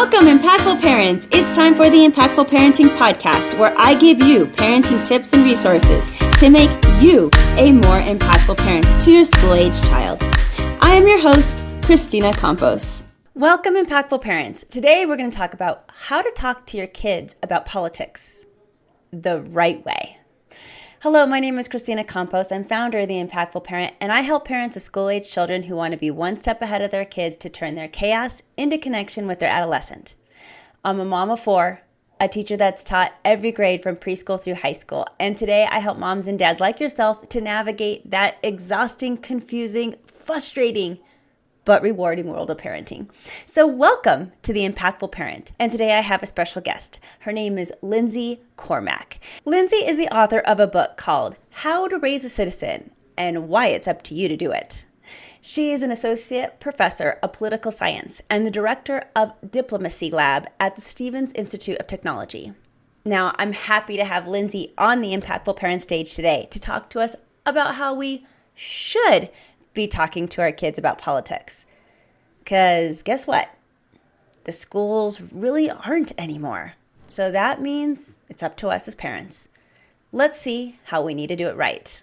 Welcome, Impactful Parents! It's time for the Impactful Parenting Podcast, where I give you parenting tips and resources to make you a more impactful parent to your school-age child. I am your host, Kristina Campos. Welcome, Impactful Parents. Today we're going to talk about how to talk to your kids about politics the right way. Hello, my name is Kristina Campos. I'm founder of The Impactful Parent, and I help parents of school-age children who want to be one step ahead of their kids to turn their chaos into connection with their adolescent. I'm a mom of four, a teacher that's taught every grade from preschool through high school, and today I help moms and dads like yourself to navigate that exhausting, confusing, frustrating, but rewarding world of parenting. So welcome to The Impactful Parent. And today I have a special guest. Her name is Lindsey Cormack. Lindsay is the author of a book called How to Raise a Citizen and Why It's Up to You to Do It. She is an associate professor of political science and the director of diplomacy lab at the Stevens Institute of Technology. Now, I'm happy to have Lindsay on the Impactful Parent stage today to talk to us about how we should be talking to our kids about politics. Because guess what? The schools really aren't anymore. So that means it's up to us as parents. Let's see how we need to do it right.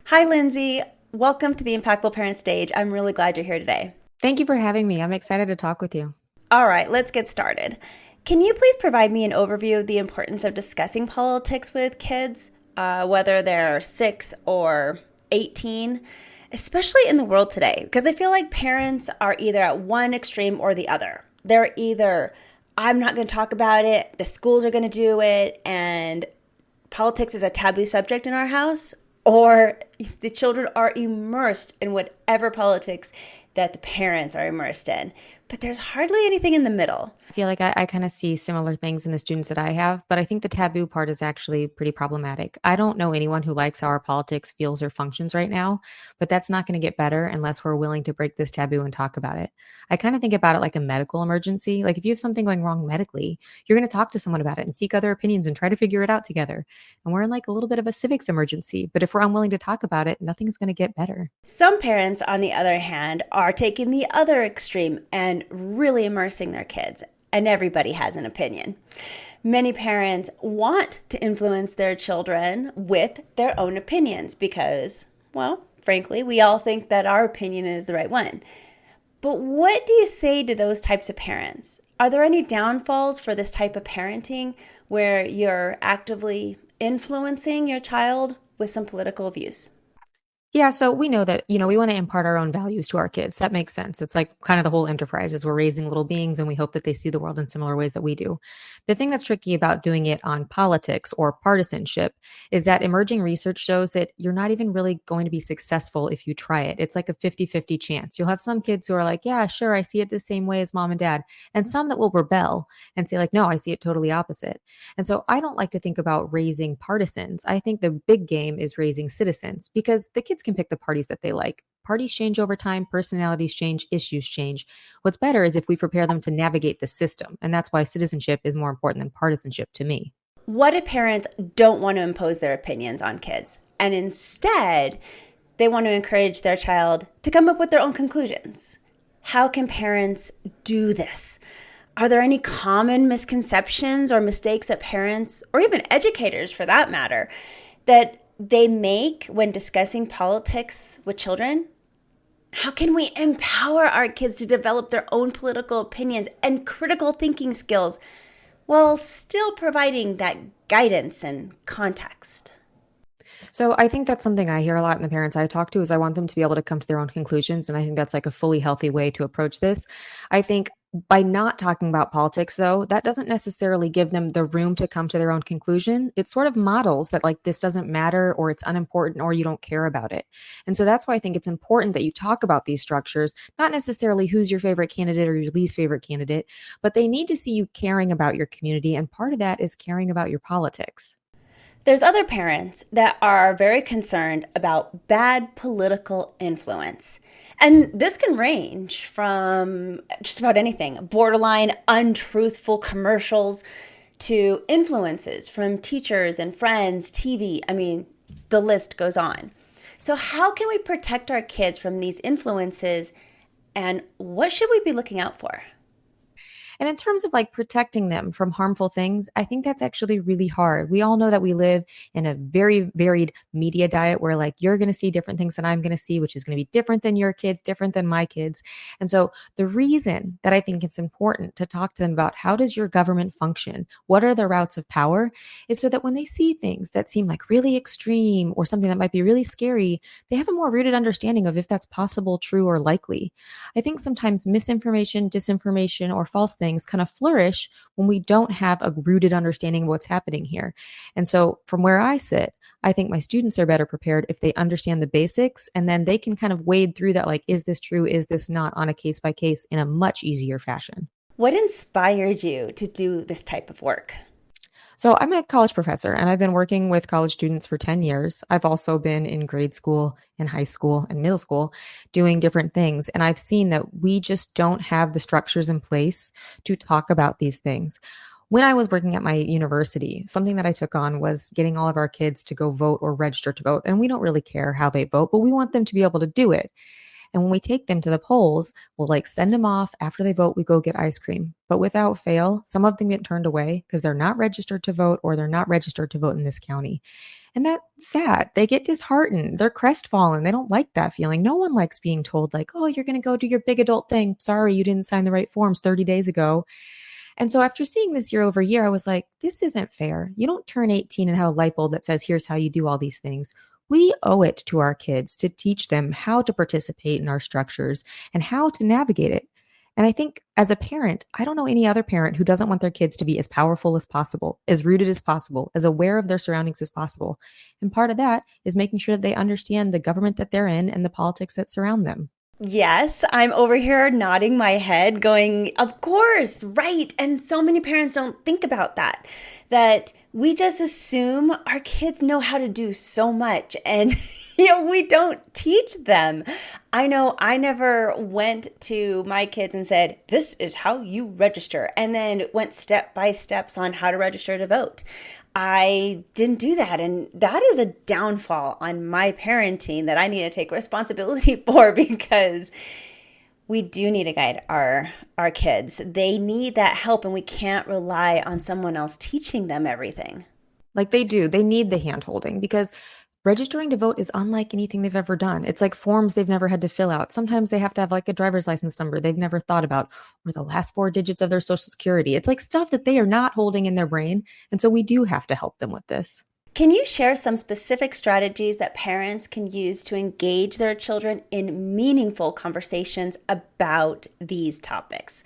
Hi, Lindsay. Welcome to the Impactful Parent stage. I'm really glad you're here today. Thank you for having me. I'm excited to talk with you. All right, let's get started. Can you please provide me an overview of the importance of discussing politics with kids, whether they're 6 or 18, especially in the world today? Because I feel like parents are either at one extreme or the other. They're either, I'm not going to talk about it, the schools are going to do it, and politics is a taboo subject in our house, or the children are immersed in whatever politics that the parents are immersed in. But there's hardly anything in the middle. I feel like I kind of see similar things in the students that I have, but I think the taboo part is actually pretty problematic. I don't know anyone who likes how our politics feels or functions right now, but that's not going to get better unless we're willing to break this taboo and talk about it. I kind of think about it like a medical emergency. Like if you have something going wrong medically, you're going to talk to someone about it and seek other opinions and try to figure it out together. And we're in like a little bit of a civics emergency, but if we're unwilling to talk about it, nothing's going to get better. Some parents, on the other hand, are taking the other extreme and really immersing their kids. And everybody has an opinion. Many parents want to influence their children with their own opinions because, well, frankly, we all think that our opinion is the right one. But what do you say to those types of parents? Are there any downfalls for this type of parenting where you're actively influencing your child with some political views? Yeah, so we know that, we want to impart our own values to our kids. That makes sense. It's like kind of the whole enterprise is we're raising little beings and we hope that they see the world in similar ways that we do. The thing that's tricky about doing it on politics or partisanship is that emerging research shows that you're not even really going to be successful if you try it. It's like a 50-50 chance. You'll have some kids who are like, yeah, sure, I see it the same way as mom and dad. And some that will rebel and say like, no, I see it totally opposite. And so I don't like to think about raising partisans. I think the big game is raising citizens because the kids can pick the parties that they like. Parties change over time, personalities change, issues change. What's better is if we prepare them to navigate the system. And that's why citizenship is more important than partisanship to me. What if parents don't want to impose their opinions on kids and instead they want to encourage their child to come up with their own conclusions? How can parents do this? Are there any common misconceptions or mistakes that parents, or even educators for that matter, that they make when discussing politics with children? How can we empower our kids to develop their own political opinions and critical thinking skills while still providing that guidance and context? So I think that's something I hear a lot in the parents I talk to is I want them to be able to come to their own conclusions. And I think that's like a fully healthy way to approach this. I think by not talking about politics, though, that doesn't necessarily give them the room to come to their own conclusion. It sort of models that like this doesn't matter or it's unimportant or you don't care about it. And so that's why I think it's important that you talk about these structures, not necessarily who's your favorite candidate or your least favorite candidate, but they need to see you caring about your community. And part of that is caring about your politics. There's other parents that are very concerned about bad political influence. And this can range from just about anything, borderline untruthful commercials to influences from teachers and friends, TV. I mean, the list goes on. So how can we protect our kids from these influences, and what should we be looking out for? And in terms of like protecting them from harmful things, I think that's actually really hard. We all know that we live in a very varied media diet where like you're going to see different things than I'm going to see, which is going to be different than your kids, different than my kids. And so the reason that I think it's important to talk to them about how does your government function? What are the routes of power? Is so that when they see things that seem like really extreme or something that might be really scary, they have a more rooted understanding of if that's possible, true, or likely. I think sometimes misinformation, disinformation, or false things kind of flourish when we don't have a rooted understanding of what's happening here. And so, from where I sit, I think my students are better prepared if they understand the basics and then they can kind of wade through that, like, is this true? Is this not, on a case by case in a much easier fashion. What inspired you to do this type of work? So I'm a college professor and I've been working with college students for 10 years. I've also been in grade school and high school and middle school doing different things. And I've seen that we just don't have the structures in place to talk about these things. When I was working at my university, something that I took on was getting all of our kids to go vote or register to vote. And we don't really care how they vote, but we want them to be able to do it. And when we take them to the polls, we'll like send them off. After they vote, we go get ice cream. But without fail, some of them get turned away because they're not registered to vote or they're not registered to vote in this county. And that's sad. They get disheartened. They're crestfallen. They don't like that feeling. No one likes being told like, oh, you're going to go do your big adult thing. Sorry, you didn't sign the right forms 30 days ago. And so after seeing this year over year, I was like, this isn't fair. You don't turn 18 and have a light bulb that says, here's how you do all these things. We owe it to our kids to teach them how to participate in our structures and how to navigate it. And I think as a parent, I don't know any other parent who doesn't want their kids to be as powerful as possible, as rooted as possible, as aware of their surroundings as possible. And part of that is making sure that they understand the government that they're in and the politics that surround them. Yes, I'm over here nodding my head, going, of course, right. And so many parents don't think about that we just assume our kids know how to do so much. And, we don't teach them. I know I never went to my kids and said, this is how you register, and then went step by steps on how to register to vote. I didn't do that. And that is a downfall on my parenting that I need to take responsibility for, because we do need to guide our kids. They need that help, and we can't rely on someone else teaching them everything. Like they do. They need the hand holding because registering to vote is unlike anything they've ever done. It's like forms they've never had to fill out. Sometimes they have to have like a driver's license number they've never thought about, or the last 4 digits of their social security. It's like stuff that they are not holding in their brain. And so we do have to help them with this. Can you share some specific strategies that parents can use to engage their children in meaningful conversations about these topics?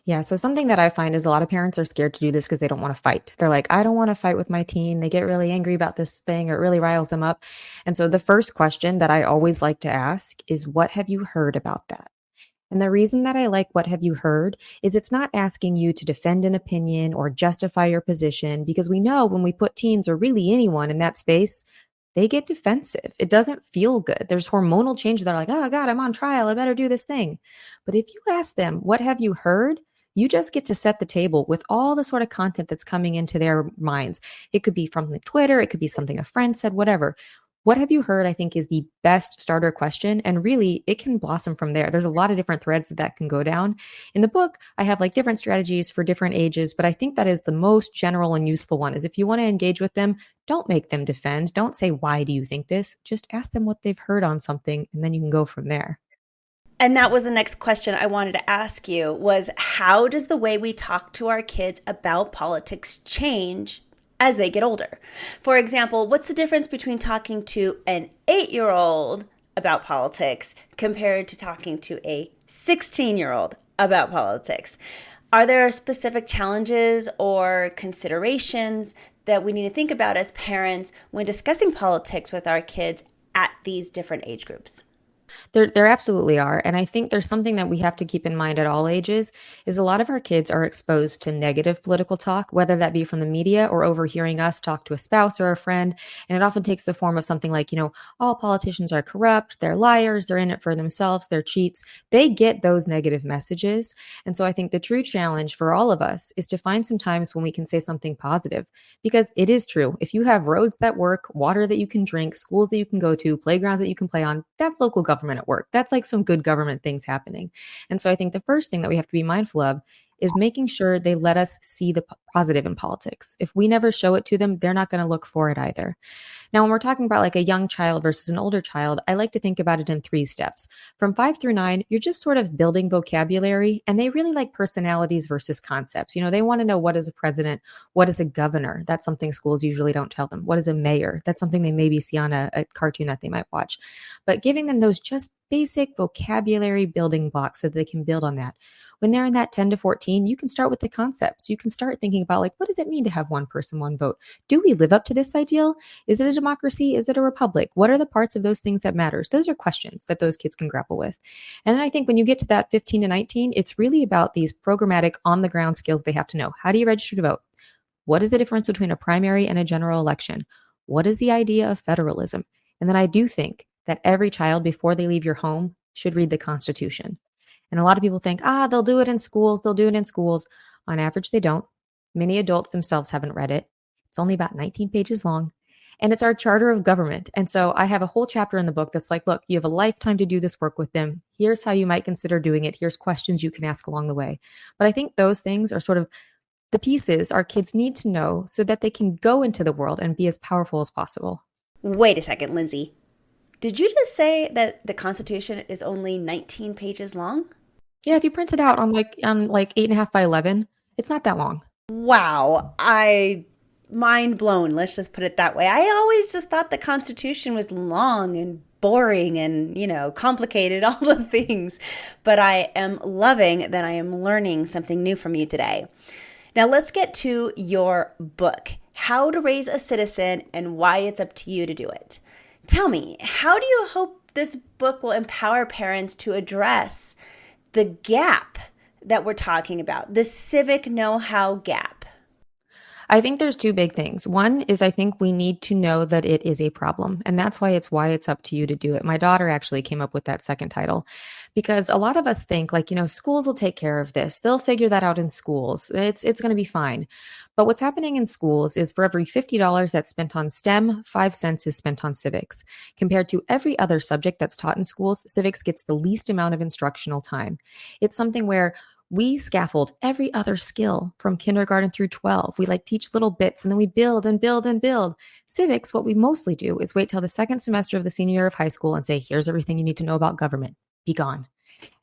Yeah, so something that I find is a lot of parents are scared to do this because they don't want to fight. They're like, I don't want to fight with my teen. They get really angry about this thing or it really riles them up. And so the first question that I always like to ask is, what have you heard about that? And the reason that I like what have you heard is it's not asking you to defend an opinion or justify your position, because we know when we put teens or really anyone in that space, they get defensive. It doesn't feel good. There's hormonal change. They're like, oh God, I'm on trial. I better do this thing. But if you ask them, what have you heard? You just get to set the table with all the sort of content that's coming into their minds. It could be from the Twitter. It could be something a friend said, whatever. What have you heard, I think, is the best starter question. And really, it can blossom from there. There's a lot of different threads that can go down. In the book, I have like different strategies for different ages, but I think that is the most general and useful one is if you want to engage with them, don't make them defend. Don't say, why do you think this? Just ask them what they've heard on something, and then you can go from there. And that was the next question I wanted to ask you was, how does the way we talk to our kids about politics change as they get older? For example, what's the difference between talking to an 8-year-old about politics compared to talking to a 16-year-old about politics? Are there specific challenges or considerations that we need to think about as parents when discussing politics with our kids at these different age groups? There absolutely are. And I think there's something that we have to keep in mind at all ages is a lot of our kids are exposed to negative political talk, whether that be from the media or overhearing us talk to a spouse or a friend. And it often takes the form of something like, all politicians are corrupt, they're liars, they're in it for themselves, they're cheats. They get those negative messages. And so I think the true challenge for all of us is to find some times when we can say something positive, because it is true. If you have roads that work, water that you can drink, schools that you can go to, playgrounds that you can play on, that's local government at work. That's like some good government things happening. And so I think the first thing that we have to be mindful of is making sure they let us see the positive in politics. If we never show it to them, they're not going to look for it either. Now, when we're talking about like a young child versus an older child, I like to think about it in 3 steps. From 5 through 9, you're just sort of building vocabulary, and they really like personalities versus concepts. They want to know, what is a president? What is a governor? That's something schools usually don't tell them. What is a mayor? That's something they maybe see on a cartoon that they might watch. But giving them those just basic vocabulary building blocks so that they can build on that. When they're in that 10 to 14, you can start with the concepts. You can start thinking about, like, what does it mean to have one person, one vote? Do we live up to this ideal? Is it a democracy? Is it a republic? What are the parts of those things that matters? Those are questions that those kids can grapple with. And then I think when you get to that 15 to 19, it's really about these programmatic on the ground skills they have to know. How do you register to vote? What is the difference between a primary and a general election? What is the idea of federalism? And then I do think that every child, before they leave your home, should read the Constitution. And a lot of people think, they'll do it in schools. They'll do it in schools. On average, they don't. Many adults themselves haven't read it. It's only about 19 pages long. And it's our charter of government. And so I have a whole chapter in the book that's like, look, you have a lifetime to do this work with them. Here's how you might consider doing it. Here's questions you can ask along the way. But I think those things are sort of the pieces our kids need to know so that they can go into the world and be as powerful as possible. Wait a second, Lindsay. Did you just say that the Constitution is only 19 pages long? Yeah, if you print it out on like 8.5 by 11, it's not that long. Wow, mind blown. Let's just put it that way. I always just thought the Constitution was long and boring and, complicated, all the things. But I am loving that I am learning something new from you today. Now let's get to your book, How to Raise a Citizen and Why It's Up to You to Do It. Tell me, how do you hope this book will empower parents to address the gap that we're talking about, the civic know-how gap? I think there's 2 big things. One is I think we need to know that it is a problem. And that's why it's up to you to do it. My daughter actually came up with that second title because a lot of us think like, schools will take care of this. They'll figure that out in schools. It's going to be fine. But what's happening in schools is for every $50 that's spent on STEM, 5 cents is spent on civics. Compared to every other subject that's taught in schools, civics gets the least amount of instructional time. It's something where we scaffold every other skill from kindergarten through 12. We teach little bits and then we build and build and build. Civics, what we mostly do is wait till the second semester of the senior year of high school and say, here's everything you need to know about government. Be gone.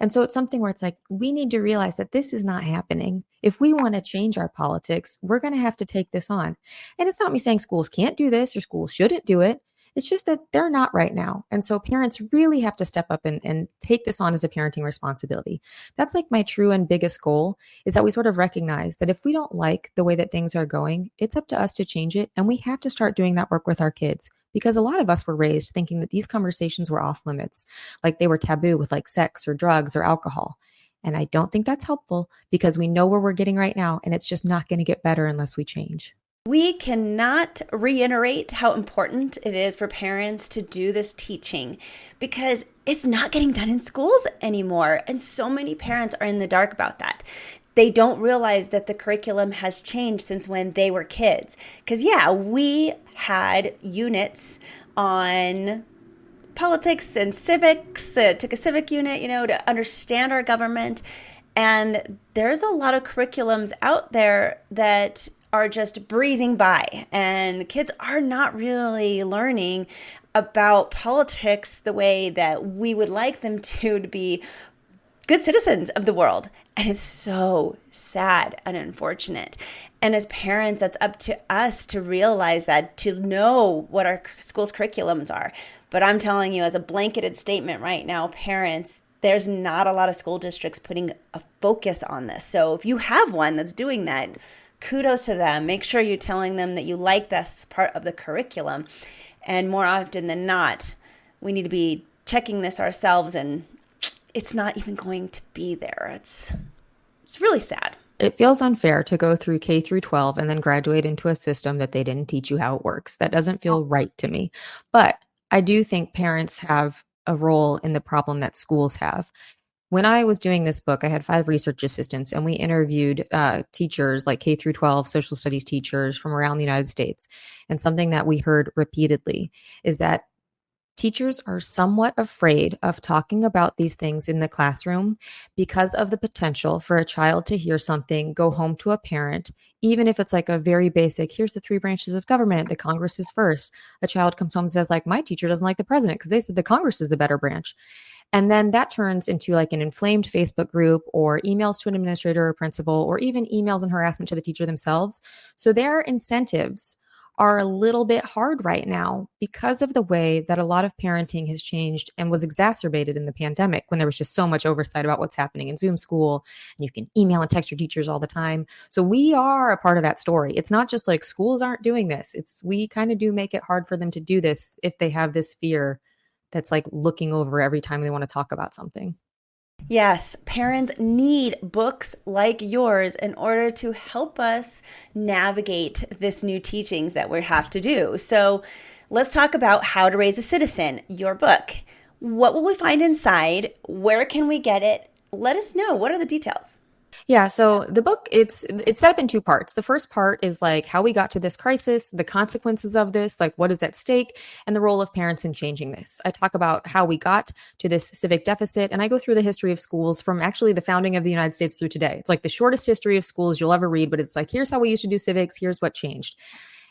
And so it's something where it's like, we need to realize that this is not happening. If we want to change our politics, we're going to have to take this on. And it's not me saying schools can't do this or schools shouldn't do it. It's just that they're not right now. And so parents really have to step up and take this on as a parenting responsibility. That's like my true and biggest goal is that we sort of recognize that if we don't like the way that things are going, it's up to us to change it. And we have to start doing that work with our kids because a lot of us were raised thinking that these conversations were off limits, like they were taboo with like sex or drugs or alcohol. And I don't think that's helpful because we know where we're getting right now and it's just not going to get better unless we change. We cannot reiterate how important it is for parents to do this teaching because it's not getting done in schools anymore. And so many parents are in the dark about that. They don't realize that the curriculum has changed since when they were kids. Because we had units on politics and civics, took a civic unit, to understand our government. And there's a lot of curriculums out there that are just breezing by, and kids are not really learning about politics the way that we would like them to be good citizens of the world. And it's so sad and unfortunate. And as parents, that's up to us to realize that, to know what our school's curriculums are. But I'm telling you, as a blanketed statement right now, parents, there's not a lot of school districts putting a focus on this. So if you have one that's doing that, kudos to them. Make sure you're telling them that you like this part of the curriculum. And more often than not, we need to be checking this ourselves and it's not even going to be there. It's really sad. It feels unfair to go through K through 12 and then graduate into a system that they didn't teach you how it works. That doesn't feel right to me. But I do think parents have a role in the problem that schools have. When I was doing this book, I had 5 research assistants and we interviewed teachers like K through 12 social studies teachers from around the United States. And something that we heard repeatedly is that teachers are somewhat afraid of talking about these things in the classroom because of the potential for a child to hear something, go home to a parent, even if it's like a very basic, here's the 3 branches of government, the Congress is first. A child comes home and says like, my teacher doesn't like the president because they said the Congress is the better branch. And then that turns into like an inflamed Facebook group or emails to an administrator or principal, or even emails and harassment to the teacher themselves. So their incentives are a little bit hard right now because of the way that a lot of parenting has changed and was exacerbated in the pandemic when there was just so much oversight about what's happening in Zoom school and you can email and text your teachers all the time. So we are a part of that story. It's not just like schools aren't doing this. We kind of do make it hard for them to do this if they have this fear that's like looking over every time they want to talk about something. Yes, parents need books like yours in order to help us navigate this new teachings that we have to do. So let's talk about How to Raise a Citizen, your book. What will we find inside? Where can we get it? Let us know. What are the details? Yeah, so the book, it's set up in 2 parts. The first part is like how we got to this crisis, the consequences of this, like what is at stake, and the role of parents in changing this. I talk about how we got to this civic deficit, and I go through the history of schools from actually the founding of the United States through today. It's like the shortest history of schools you'll ever read, but it's like, here's how we used to do civics, here's what changed.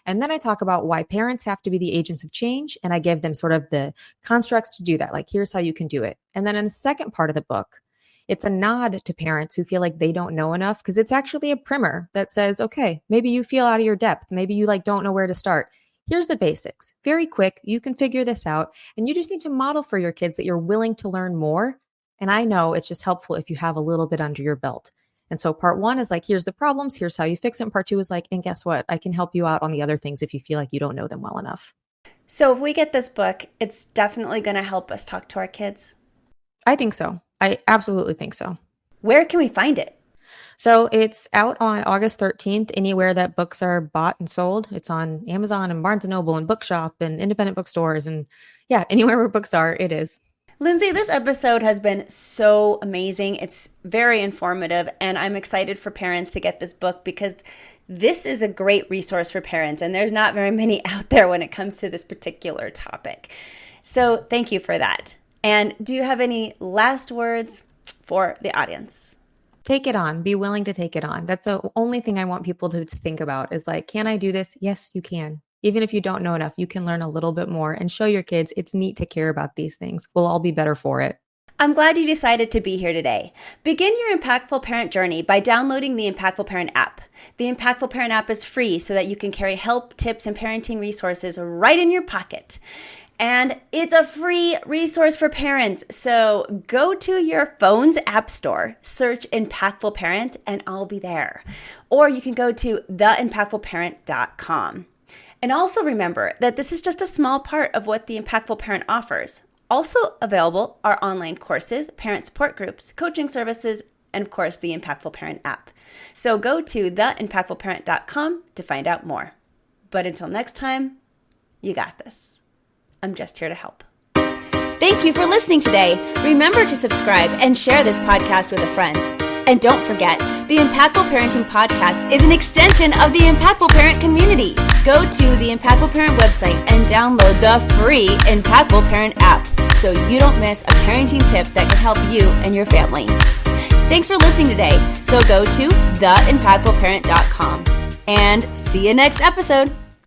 And then I talk about why parents have to be the agents of change, and I give them sort of the constructs to do that, like here's how you can do it. And then in the second part of the book, it's a nod to parents who feel like they don't know enough, because it's actually a primer that says, okay, maybe you feel out of your depth. Maybe you like don't know where to start. Here's the basics. Very quick. You can figure this out. And you just need to model for your kids that you're willing to learn more. And I know it's just helpful if you have a little bit under your belt. And so part 1 is like, here's the problems. Here's how you fix it. And part 2 is like, and guess what? I can help you out on the other things if you feel like you don't know them well enough. So if we get this book, it's definitely going to help us talk to our kids. I think so. I absolutely think so. Where can we find it? So it's out on August 13th, anywhere that books are bought and sold. It's on Amazon and Barnes & Noble and Bookshop and independent bookstores. And yeah, anywhere where books are, it is. Lindsay, this episode has been so amazing. It's very informative, and I'm excited for parents to get this book because this is a great resource for parents, and there's not very many out there when it comes to this particular topic. So thank you for that. And do you have any last words for the audience? Take it on. Be willing to take it on. That's the only thing I want people to think about is like, can I do this? Yes, you can. Even if you don't know enough, you can learn a little bit more and show your kids it's neat to care about these things. We'll all be better for it. I'm glad you decided to be here today. Begin your Impactful Parent journey by downloading the Impactful Parent app. The Impactful Parent app is free so that you can carry help, tips, and parenting resources right in your pocket. And it's a free resource for parents. So go to your phone's app store, search Impactful Parent, and I'll be there. Or you can go to theimpactfulparent.com. And also remember that this is just a small part of what the Impactful Parent offers. Also available are online courses, parent support groups, coaching services, and of course the Impactful Parent app. So go to theimpactfulparent.com to find out more. But until next time, you got this. I'm just here to help. Thank you for listening today. Remember to subscribe and share this podcast with a friend. And don't forget, the Impactful Parenting Podcast is an extension of the Impactful Parent community. Go to the Impactful Parent website and download the free Impactful Parent app so you don't miss a parenting tip that can help you and your family. Thanks for listening today. So go to theimpactfulparent.com and see you next episode.